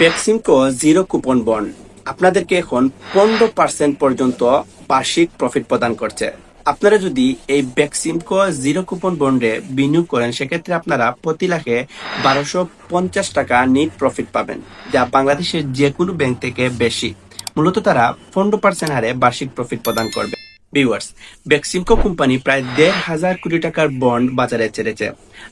Beximco zero coupon bond আপনাদেরকে এখন 15% পর্যন্ত বার্ষিক প্রফিট প্রদান করছে। আপনারা যদি এই বেক্সিমকো জিরো কুপন বন্ডে বিনিয়োগ করেন, সেক্ষেত্রে আপনারা প্রতি লাখে 1250 টাকা নিট প্রফিট পাবেন, যা বাংলাদেশের যে কোনো ব্যাংক থেকে বেশি। মূলত তারা 15% হারে বার্ষিক প্রফিট প্রদান করবে। ভিউয়ার্স, বেক্সিমকো কোম্পানি প্রায় 1,500 কোটি টাকার বন্ড বাজারে ছেড়েছে।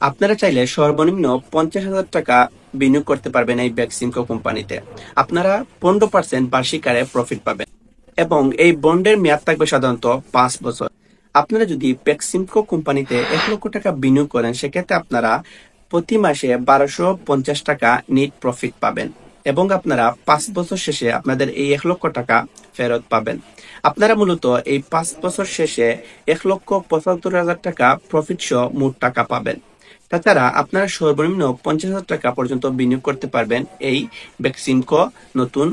আপনারা চাইলে সর্বনিম্ন 50,000 টাকা বিনিয়োগ করতে পারবেন এই বেক্সিমকো কোম্পানিতে। আপনারা 15% বার্ষিক হারে প্রফিট পাবেন এবং এই বন্ডের মেয়াদ থাকবে সাধারণত 5 বছর। আপনারা যদি বেক্সিমকো কোম্পানিতে 1 লক্ষ টাকা বিনিয়োগ করেন, সেক্ষেত্রে আপনারা প্রতি মাসে 1250 টাকা নিট প্রফিট পাবেন এবং আপনারা 5 বছর শেষে আপনাদের এই 1 লক্ষ টাকা ফেরত পাবেন। আপনারা মূলত এই 5 বছর শেষে 1,75,000 টাকা প্রফিট সহ মোট টাকা পাবেন। তাছাড়া আপনারা সর্বনিম্ন 50,000 টাকা পর্যন্ত বিনিয়োগ করতে পারবেন এই বেক্সিমকো নতুন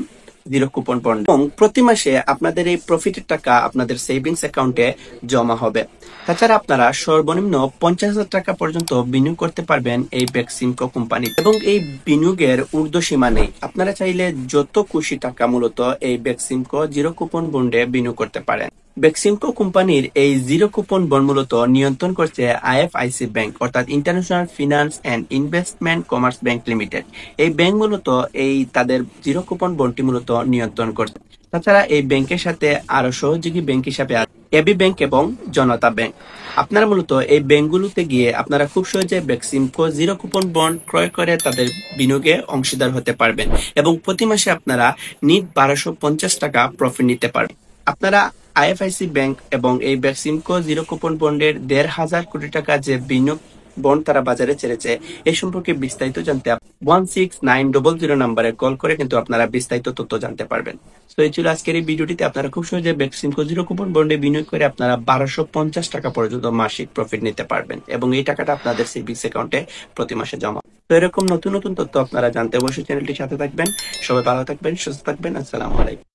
জিরো কুপন বন্ড এবং প্রতি মাসে আপনাদের এই প্রফিটের টাকা আপনাদের সেভিংস অ্যাকাউন্টে জমা হবে। তাছাড়া আপনারা সর্বনিম্ন 50,000 টাকা পর্যন্ত বিনিয়োগ করতে পারবেন এই বেক্সিমকো কোম্পানি এবং এই বিনিয়োগের ঊর্ধ্বসীমা নেই। আপনারা চাইলে যত খুশি টাকা মূলত এই বেক্সিমকো জিরো কুপন বন্ডে বিনিয়োগ করতে পারেন। বেক্সিমকো কোম্পানির এই জিরো কুপন বন্ড মূলত নিয়ন্ত্রণ করছে আইএফআইসি ব্যাংক, অর্থাৎ international finance and investment commerce bank limited. এই ব্যাংক মূলত এই তাদের জিরো কুপন বন্ডটি মূলত নিয়ন্ত্রণ করছে। তাছাড়া এই ব্যাংকের সাথে আরো সহযোগী ব্যাংক হিসাবে এবি ব্যাংক এবং জনতা ব্যাংক। আপনারা মূলত এই ব্যাংকগুলোতে গিয়ে আপনারা খুব সহজে বেক্সিমকো জিরো কুপন বন্ড ক্রয় করে তাদের বিনিয়োগে অংশীদার হতে পারবেন এবং প্রতি মাসে আপনারা নিট 1250 টাকা প্রফিট নিতে পারবেন। আপনারা আইএফআইসি ব্যাংক এবং এই বেক্সিমকো জিরো কুপন বন্ডের 1,500 কোটি টাকা যে বিনিয়োগ বন্ড তারা বাজারে ছেড়েছে, এই সম্পর্কে বিস্তারিত জানতে 16900 নাম্বারে কল করে কিন্তু আপনারা বিস্তারিত তথ্য জানতে পারবেন। তো এই ছিল আজকের এই ভিডিওটিতে। আপনারা খুব সহজে বেক্সিমকো জিরো কুপন বন্ডে বিনিয়োগ করে আপনারা 1250 টাকা পর্যন্ত মাসিক প্রফিট নিতে পারবেন এবং এই টাকাটা আপনাদের সেভিংস অ্যাকাউন্টে প্রতি মাসে জমা। তো এরকম নতুন নতুন তথ্য আপনারা জানতে অবশ্যই চ্যানেলটির সাথে থাকবেন। সবাই ভালো থাকবেন, সুস্থ থাকবেন। আসসালামু আলাইকুম।